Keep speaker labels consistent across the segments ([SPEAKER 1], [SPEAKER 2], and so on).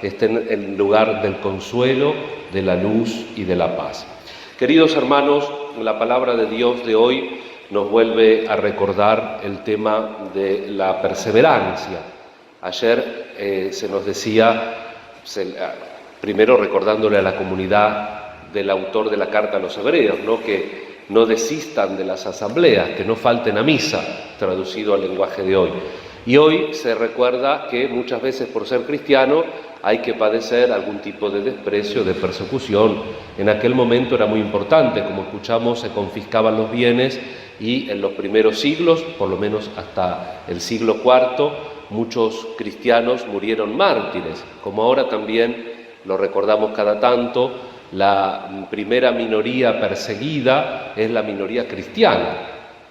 [SPEAKER 1] esté en el lugar del consuelo, de la luz y de la paz. Queridos hermanos, la palabra de Dios de hoy nos vuelve a recordar el tema de la perseverancia. Ayer se nos decía, primero recordándole a la comunidad del autor de la carta a los hebreos, que no desistan de las asambleas, que no falten a misa, traducido al lenguaje de hoy. Y hoy se recuerda que muchas veces por ser cristiano hay que padecer algún tipo de desprecio, de persecución. En aquel momento era muy importante, como escuchamos, se confiscaban los bienes y en los primeros siglos, por lo menos hasta el siglo IV, muchos cristianos murieron mártires, como ahora también lo recordamos cada tanto. La primera minoría perseguida es la minoría cristiana.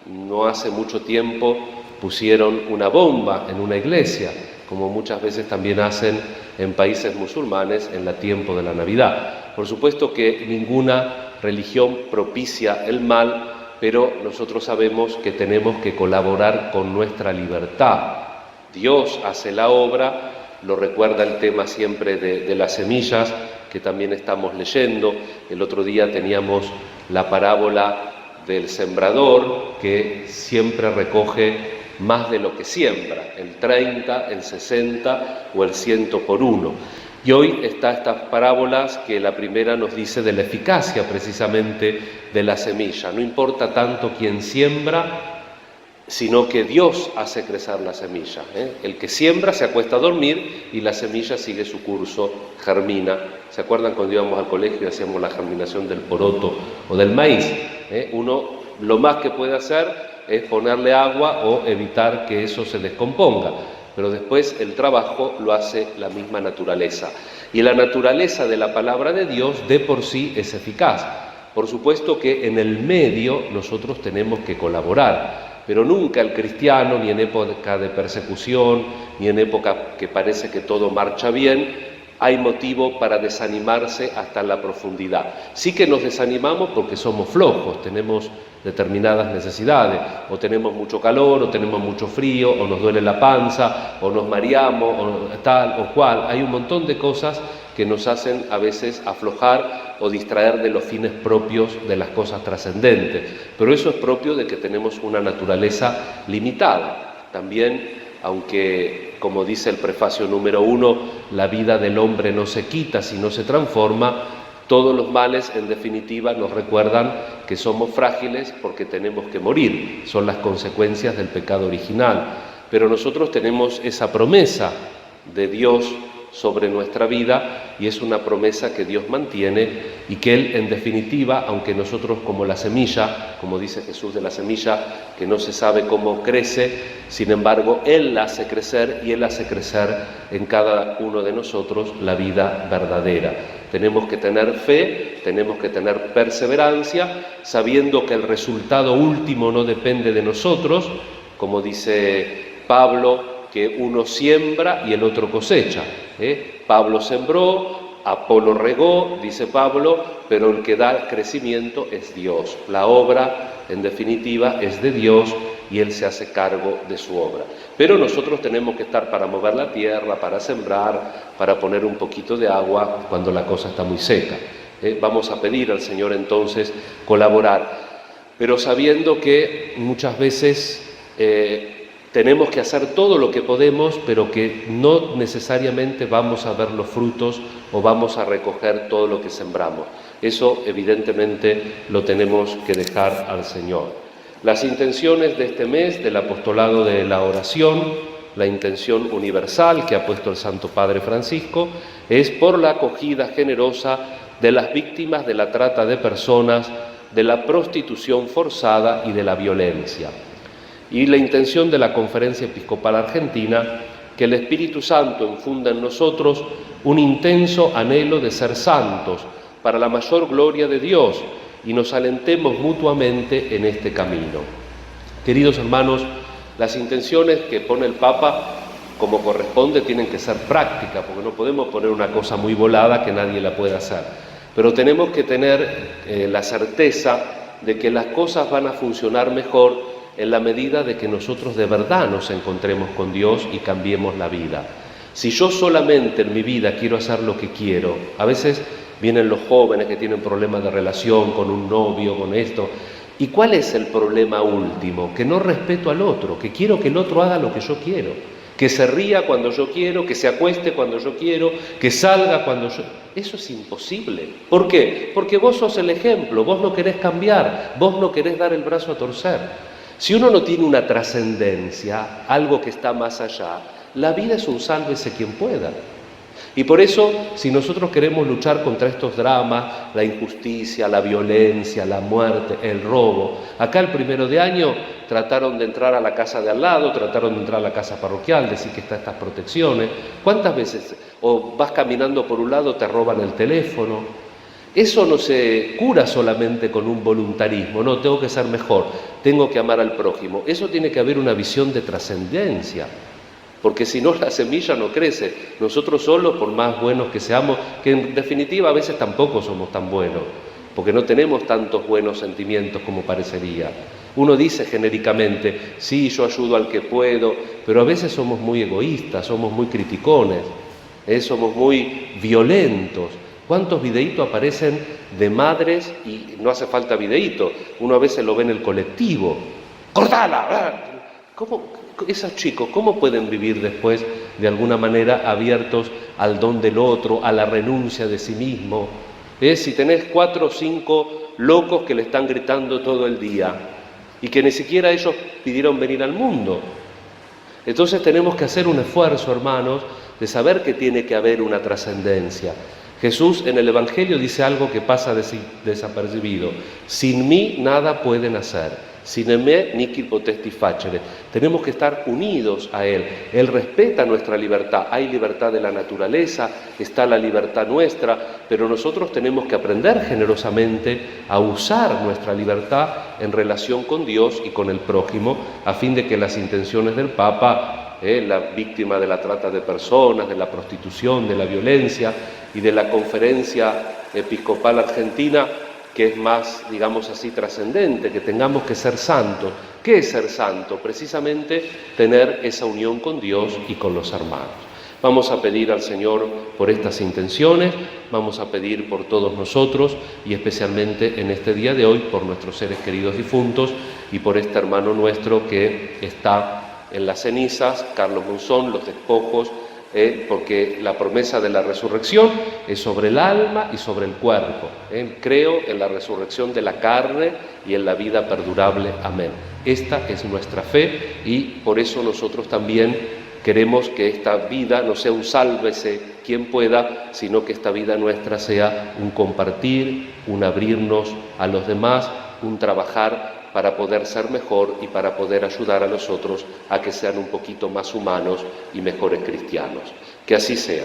[SPEAKER 1] No hace mucho tiempo pusieron una bomba en una iglesia, como muchas veces también hacen en países musulmanes en el tiempo de la Navidad. Por supuesto que ninguna religión propicia el mal, pero nosotros sabemos que tenemos que colaborar con nuestra libertad. Dios hace la obra, lo recuerda el tema siempre de las semillas, que también estamos leyendo. El otro día teníamos la parábola del sembrador, que siempre recoge más de lo que siembra, el 30, el 60 o el 100 por 1. Y hoy está estas parábolas que la primera nos dice de la eficacia precisamente de la semilla. No importa tanto quién siembra, sino que Dios hace crecer la semilla. El que siembra se acuesta a dormir y la semilla sigue su curso, germina. ¿Se acuerdan cuando íbamos al colegio y hacíamos la germinación del poroto o del maíz? Uno lo más que puede hacer es ponerle agua o evitar que eso se descomponga, pero después el trabajo lo hace la misma naturaleza. Y la naturaleza de la palabra de Dios de por sí es eficaz. Por supuesto que en el medio nosotros tenemos que colaborar, pero nunca el cristiano, ni en época de persecución, ni en época que parece que todo marcha bien, hay motivo para desanimarse hasta la profundidad. Sí que nos desanimamos porque somos flojos, tenemos determinadas necesidades, o tenemos mucho calor, o tenemos mucho frío, o nos duele la panza, o nos mareamos, o tal o cual. Hay un montón de cosas que nos hacen a veces aflojar o distraer de los fines propios de las cosas trascendentes. Pero eso es propio de que tenemos una naturaleza limitada. También, aunque, como dice el prefacio número 1, la vida del hombre no se quita, sino se transforma, todos los males, en definitiva, nos recuerdan que somos frágiles porque tenemos que morir. Son las consecuencias del pecado original. Pero nosotros tenemos esa promesa de Dios sobre nuestra vida, y es una promesa que Dios mantiene y que Él, en definitiva, aunque nosotros como la semilla, como dice Jesús de la semilla, que no se sabe cómo crece, sin embargo, Él la hace crecer y Él hace crecer en cada uno de nosotros la vida verdadera. Tenemos que tener fe, tenemos que tener perseverancia, sabiendo que el resultado último no depende de nosotros, como dice Pablo, que uno siembra y el otro cosecha. Pablo sembró, Apolo regó, dice Pablo, pero el que da crecimiento es Dios. La obra, en definitiva, es de Dios y Él se hace cargo de su obra. Pero nosotros tenemos que estar para mover la tierra, para sembrar, para poner un poquito de agua cuando la cosa está muy seca. Vamos a pedir al Señor entonces colaborar, pero sabiendo que muchas veces tenemos que hacer todo lo que podemos, pero que no necesariamente vamos a ver los frutos o vamos a recoger todo lo que sembramos. Eso evidentemente lo tenemos que dejar al Señor. Las intenciones de este mes del apostolado de la oración, la intención universal que ha puesto el Santo Padre Francisco, es por la acogida generosa de las víctimas de la trata de personas, de la prostitución forzada y de la violencia. Y la intención de la Conferencia Episcopal Argentina, que el Espíritu Santo infunda en nosotros un intenso anhelo de ser santos para la mayor gloria de Dios y nos alentemos mutuamente en este camino. Queridos hermanos, las intenciones que pone el Papa, como corresponde, tienen que ser prácticas, porque no podemos poner una cosa muy volada que nadie la pueda hacer. Pero tenemos que tener la certeza de que las cosas van a funcionar mejor en la medida de que nosotros de verdad nos encontremos con Dios y cambiemos la vida. Si yo solamente en mi vida quiero hacer lo que quiero, a veces vienen los jóvenes que tienen problemas de relación con un novio, con esto. ¿Y cuál es el problema último? Que no respeto al otro, que quiero que el otro haga lo que yo quiero, que se ría cuando yo quiero, que se acueste cuando yo quiero, que salga cuando yo... Eso es imposible. ¿Por qué? Porque vos sos el ejemplo, vos no querés cambiar, vos no querés dar el brazo a torcer. Si uno no tiene una trascendencia, algo que está más allá, la vida es un sálvese quien pueda. Y por eso, si nosotros queremos luchar contra estos dramas, la injusticia, la violencia, la muerte, el robo, acá el 1 de año trataron de entrar a la casa de al lado, trataron de entrar a la casa parroquial, decir que están estas protecciones. ¿Cuántas veces? O vas caminando por un lado, te roban el teléfono. Eso no se cura solamente con un voluntarismo, no, tengo que ser mejor, tengo que amar al prójimo. Eso tiene que haber una visión de trascendencia. Porque si no, la semilla no crece. Nosotros solos, por más buenos que seamos, que en definitiva a veces tampoco somos tan buenos, porque no tenemos tantos buenos sentimientos como parecería. Uno dice genéricamente, sí, yo ayudo al que puedo, pero a veces somos muy egoístas, somos muy criticones, somos muy violentos. ¿Cuántos videitos aparecen de madres y no hace falta videíto? Uno a veces lo ve en el colectivo. ¡Cortala! ¿Cómo? Esos chicos, ¿cómo pueden vivir después de alguna manera abiertos al don del otro, a la renuncia de sí mismo? Si tenés 4 o 5 locos que le están gritando todo el día y que ni siquiera ellos pidieron venir al mundo. Entonces tenemos que hacer un esfuerzo, hermanos, de saber que tiene que haber una trascendencia. Jesús en el Evangelio dice algo que pasa desapercibido. Sin mí nada pueden hacer. Sin me nihil potestas facere. Tenemos que estar unidos a Él. Él respeta nuestra libertad. Hay libertad de la naturaleza, está la libertad nuestra, pero nosotros tenemos que aprender generosamente a usar nuestra libertad en relación con Dios y con el prójimo, a fin de que las intenciones del Papa, la víctima de la trata de personas, de la prostitución, de la violencia y de la Conferencia Episcopal Argentina, que es más, digamos así, trascendente, que tengamos que ser santos. ¿Qué es ser santo? Precisamente tener esa unión con Dios y con los hermanos. Vamos a pedir al Señor por estas intenciones, vamos a pedir por todos nosotros y especialmente en este día de hoy por nuestros seres queridos difuntos y por este hermano nuestro que está en las cenizas, Carlos Monzón, los despojos, porque la promesa de la resurrección es sobre el alma y sobre el cuerpo. Creo en la resurrección de la carne y en la vida perdurable. Amén. Esta es nuestra fe y por eso nosotros también queremos que esta vida no sea un sálvese quien pueda, sino que esta vida nuestra sea un compartir, un abrirnos a los demás, un trabajar para poder ser mejor y para poder ayudar a los otros a que sean un poquito más humanos y mejores cristianos. Que así sea.